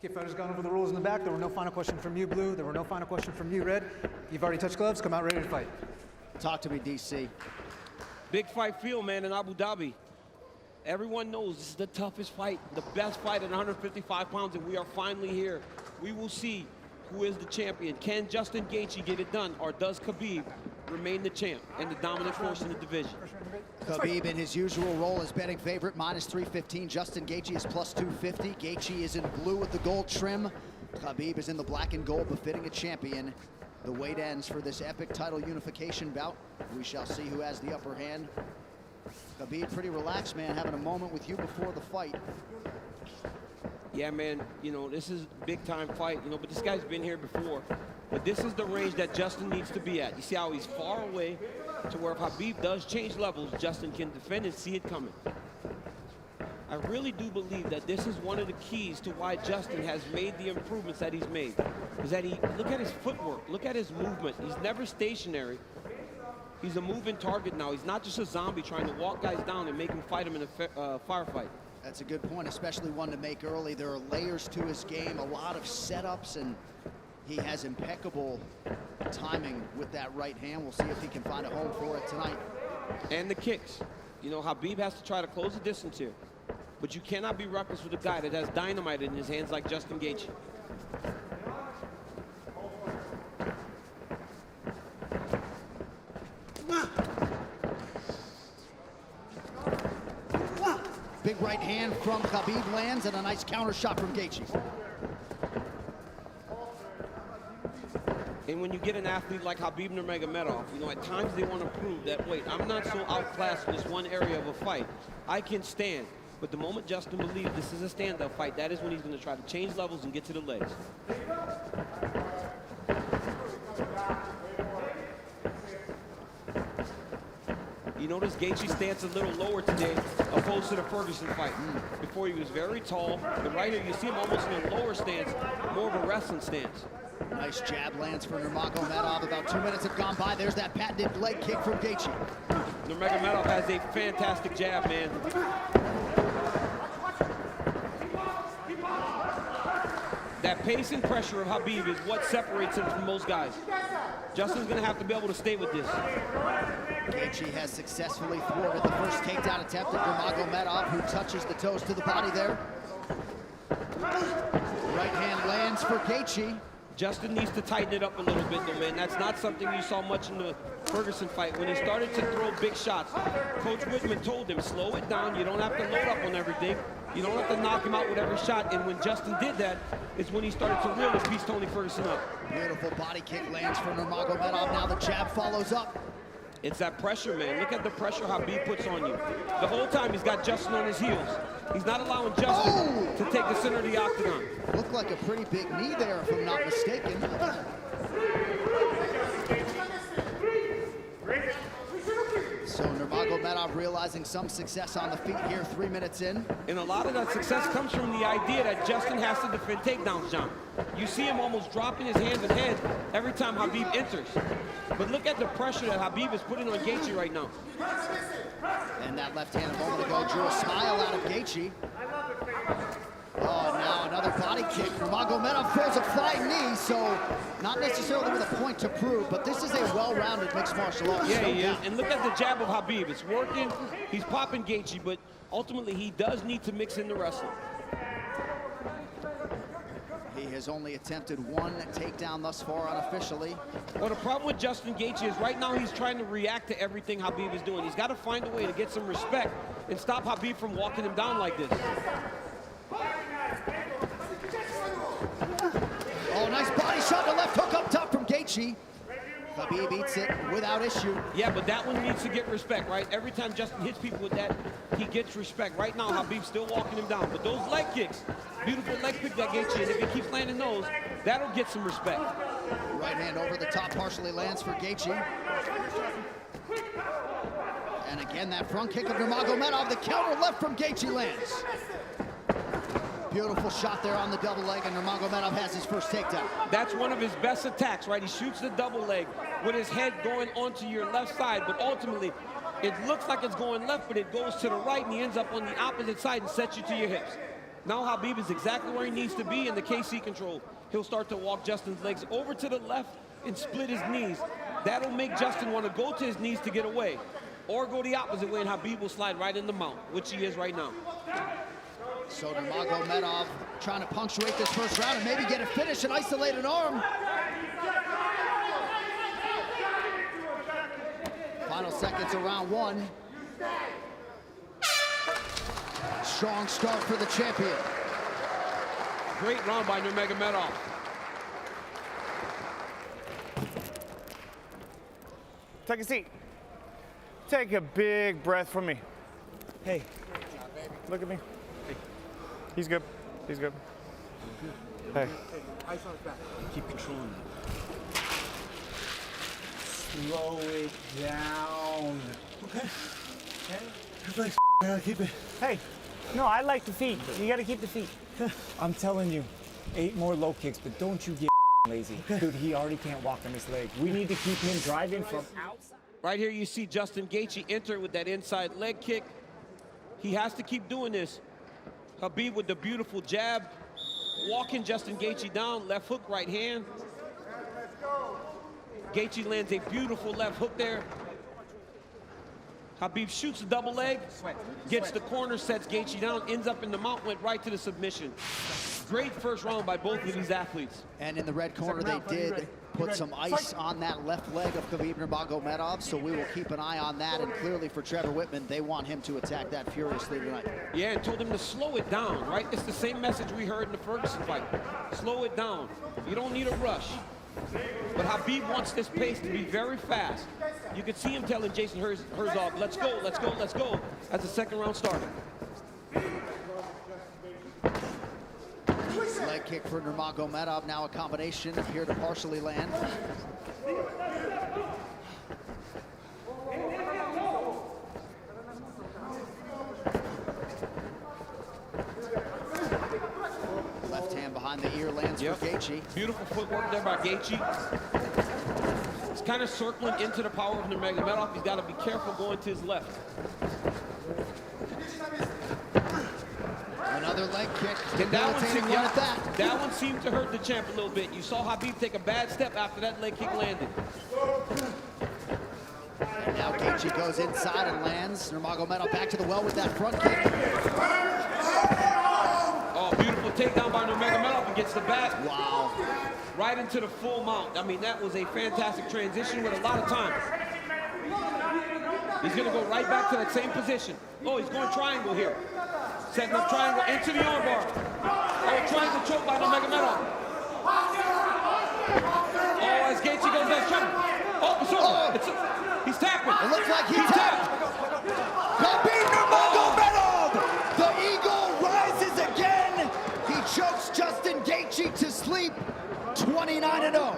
Okay, fighters gone over the rules in the back. There were no final questions from you, Blue. There were no final questions from you, Red. You've already touched gloves. Come out ready to fight. Talk to me, DC. Big fight field, man, in Abu Dhabi. Everyone knows this is the toughest fight, the best fight at 155 pounds, and we are finally here. We will see who is the champion. Can Justin Gaethje get it done, or does Khabib remain the champ and the dominant force in the division? Khabib in his usual role as betting favorite, -315. Justin Gaethje is +250. Gaethje is in blue with the gold trim. Khabib is in the black and gold, befitting a champion. The wait ends for this epic title unification bout. We shall see who has the upper hand. Khabib, pretty relaxed, man, having a moment with you before the fight. Yeah, man, you know, this is a big-time fight, you know, but this guy's been here before. But this is the range that Justin needs to be at. You see how he's far away to where if Khabib does change levels, Justin can defend and see it coming. I really do believe that this is one of the keys to why Justin has made the improvements that he's made. Is that look at his footwork, look at his movement. He's never stationary. He's a moving target now. He's not just a zombie trying to walk guys down and make them fight him in a firefight. That's a good point, especially one to make early. There are layers to his game, a lot of setups, and he has impeccable timing with that right hand. We'll see if he can find a home for it tonight. And the kicks. You know, Khabib has to try to close the distance here. But you cannot be reckless with a guy that has dynamite in his hands like Justin Gaethje. Big right hand from Khabib lands, and a nice counter shot from Gaethje. And when you get an athlete like Khabib Nurmagomedov, you know, at times they want to prove that, wait, I'm not so outclassed in this one area of a fight. I can stand. But the moment Justin believes this is a stand-up fight, that is when he's going to try to change levels and get to the legs. You notice Gaethje stands a little lower today, opposed to the Ferguson fight. Before he was very tall, but right here you see him almost in a lower stance, more of a wrestling stance. Nice jab lands for Nurmagomedov. About 2 minutes have gone by. There's that patented leg kick from Gaethje. Nurmagomedov has a fantastic jab, man. That pace and pressure of Khabib is what separates him from most guys. Justin's going to have to be able to stay with this. Gaethje has successfully thwarted the first takedown attempt of Nurmagomedov, who touches the toes to the body there. Right hand lands for Gaethje. Justin needs to tighten it up a little bit, though, man. That's not something you saw much in the Ferguson fight. When he started to throw big shots, Coach Whitman told him, slow it down. You don't have to load up on everything. You don't have to knock him out with every shot. And when Justin did that, it's when he started to really piece Tony Ferguson up. Beautiful body kick lands for Nurmagomedov. Now the jab follows up. It's that pressure, man. Look at the pressure Khabib puts on you. The whole time he's got Justin on his heels. He's not allowing Justin to take the center of the octagon. Looked like a pretty big knee there, if I'm not mistaken. So Nurmagomedov realizing some success on the feet here, 3 minutes in. And a lot of that success comes from the idea that Justin has to defend takedowns, John. You see him almost dropping his hands and heads every time Khabib enters. But look at the pressure that Khabib is putting on Gaethje right now. And that left hand a moment ago drew a smile out of Gaethje. Oh, now another body kick. Nurmagomedov throws a flying knee, so not necessarily with a point to prove, but this is a well-rounded mixed martial arts. Yeah, he is. And look at the jab of Khabib. It's working. He's popping Gaethje, but ultimately he does need to mix in the wrestling. He has only attempted one takedown thus far unofficially. Well, the problem with Justin Gaethje is right now he's trying to react to everything Khabib is doing. He's got to find a way to get some respect and stop Khabib from walking him down like this. Oh, nice body shot, the left hook up top from Gaethje. Khabib eats it without issue. Yeah, but that one needs to get respect, right? Every time Justin hits people with that, he gets respect. Right now, Khabib's still walking him down. But those leg kicks, beautiful leg kick that Gaethje, and if he keeps landing those, that'll get some respect. Right hand over the top partially lands for Gaethje. And again, that front kick of Nurmagomedov, the counter left from Gaethje lands. Beautiful shot there on the double leg, and Nurmagomedov has his first takedown. That's one of his best attacks, right? He shoots the double leg with his head going onto your left side, but ultimately, it looks like it's going left, but it goes to the right, and he ends up on the opposite side and sets you to your hips. Now Khabib is exactly where he needs to be in the KC control. He'll start to walk Justin's legs over to the left and split his knees. That'll make Justin want to go to his knees to get away, or go the opposite way, and Khabib will slide right in the mount, which he is right now. So Nurmagomedov trying to punctuate this first round and maybe get a finish and isolate an arm. Final seconds of round one. Strong start for the champion. Great round by Nurmagomedov. Take a seat. Take a big breath from me. Hey, look at me. Hey. He's good. He's good. Hey. Ice on his back. Keep controlling it. Slow it down. Okay. Okay? Relax, gotta keep it. Hey. No, I like the feet. You gotta keep the feet. I'm telling you, 8 more low kicks, but don't you get lazy. Dude, he already can't walk on his leg. We need to keep him driving from outside. Right here you see Justin Gaethje enter with that inside leg kick. He has to keep doing this. Khabib with the beautiful jab, walking Justin Gaethje down, left hook, right hand. Gaethje lands a beautiful left hook there. Khabib shoots a double leg, gets the corner, sets Gaethje down, ends up in the mount, went right to the submission. Great first round by both of these athletes. And in the red corner, they did put some ice on that left leg of Khabib Nurmagomedov, so we will keep an eye on that. And clearly for Trevor Whitman, they want him to attack that furiously tonight. Yeah, and told him to slow it down, right? It's the same message we heard in the Ferguson fight. Slow it down. You don't need a rush. But Khabib wants this pace to be very fast. You could see him telling Jason Herzog, let's go, let's go, let's go, as the second round started. Leg kick for Nurmagomedov, now a combination here to partially land. Left hand behind the ear lands for Gaethje. Beautiful footwork there by Gaethje. He's kind of circling into the power of Nurmagomedov. He's got to be careful going to his left. Another leg kick. That one seemed to hurt the champ a little bit. You saw Khabib take a bad step after that leg kick landed. And now Gaethje goes inside and lands. Nurmagomedov back to the well with that front kick. Oh, beautiful takedown by Nurmagomedov and gets the back. Wow. Right into the full mount. I mean, that was a fantastic transition with a lot of time. He's gonna go right back to that same position. Oh, he's going triangle here. Setting up triangle into the armbar. Oh, triangle choke by Nurmagomedov. Oh, as Gaethje goes down, trouble. Oh, it's over. He's tapping. It looks like he tapped. Khabib Nurmagomedov! The eagle rises again. He chokes Justin Gaethje to sleep. 29-0.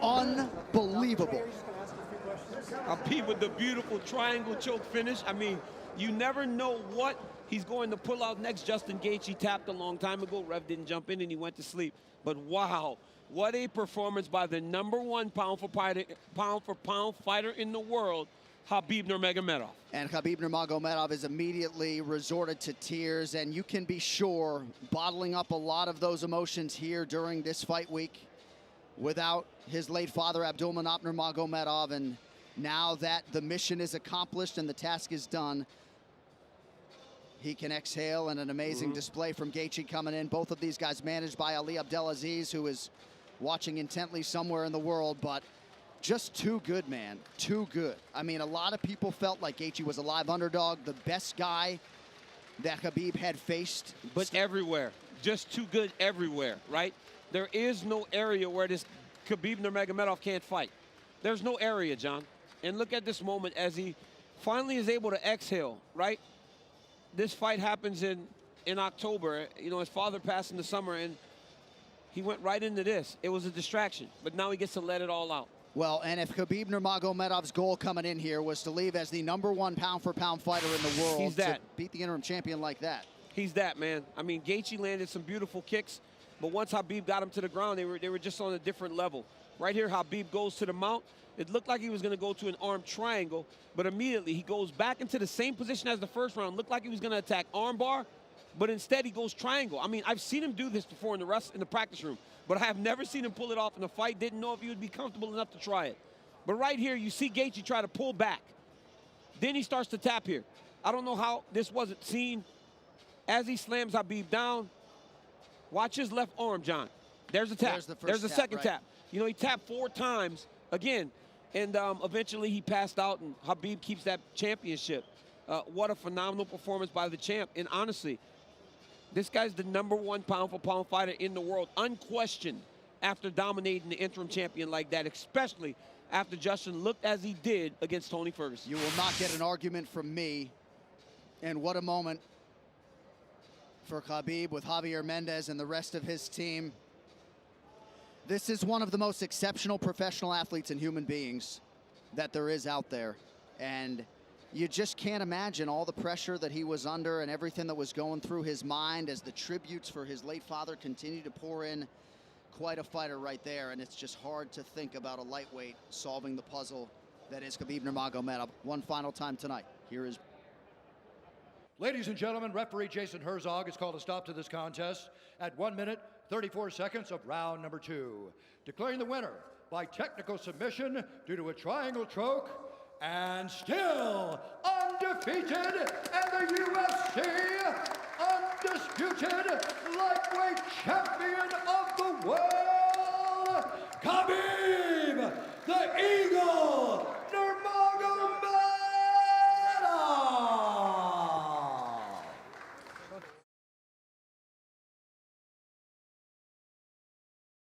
Unbelievable. Khabib with the beautiful triangle choke finish. I mean, you never know what he's going to pull out next. Justin Gaethje tapped a long time ago. Rev didn't jump in and he went to sleep. But wow, what a performance by the #1 pound for pound fighter in the world, Khabib Nurmagomedov. And Khabib Nurmagomedov is immediately resorted to tears, and you can be sure bottling up a lot of those emotions here during this fight week without his late father Abdulmanap Nurmagomedov. And now that the mission is accomplished and the task is done, he can exhale, and an amazing display from Gaethje coming in. Both of these guys managed by Ali Abdelaziz, who is watching intently somewhere in the world, but just too good, man, too good. I mean, a lot of people felt like Gaethje was a live underdog, the best guy that Khabib had faced. But everywhere, just too good everywhere, right? There is no area where this Khabib Nurmagomedov can't fight. There's no area, John. And look at this moment as he finally is able to exhale, right? This fight happens in October. You know, his father passed in the summer, and he went right into this. It was a distraction, but now he gets to let it all out. Well, and if Khabib Nurmagomedov's goal coming in here was to leave as the #1 pound-for-pound fighter in the world, He's that. to beat the interim champion like that. He's that, man. I mean, Gaethje landed some beautiful kicks, but once Khabib got him to the ground, they were just on a different level. Right here, Khabib goes to the mount. It looked like he was going to go to an arm triangle, but immediately he goes back into the same position as the first round. Looked like he was going to attack arm bar, but instead he goes triangle. I mean, I've seen him do this before in the practice room, but I have never seen him pull it off in a fight. Didn't know if he would be comfortable enough to try it. But right here, you see Geatje try to pull back. Then he starts to tap here. I don't know how this wasn't seen. As he slams Khabib down, watch his left arm, John. There's a tap. There's the second tap. You know, he tapped 4 times again, and eventually he passed out, and Khabib keeps that championship. What a phenomenal performance by the champ. And honestly, this guy's the #1 pound-for-pound fighter in the world, unquestioned, after dominating the interim champion like that, especially after Justin looked as he did against Tony Ferguson. You will not get an argument from me. And what a moment for Khabib with Javier Mendez and the rest of his team. This is one of the most exceptional professional athletes and human beings that there is out there. And you just can't imagine all the pressure that he was under and everything that was going through his mind as the tributes for his late father continue to pour in. Quite a fighter right there, and it's just hard to think about a lightweight solving the puzzle that is Khabib Nurmagomedov. One final time tonight. Here is... Ladies and gentlemen, referee Jason Herzog has called a stop to this contest at 1 minute, 34 seconds of round number 2. Declaring the winner by technical submission due to a triangle choke, and still undefeated, and the UFC undisputed lightweight champion of the world, Khabib, the Eagle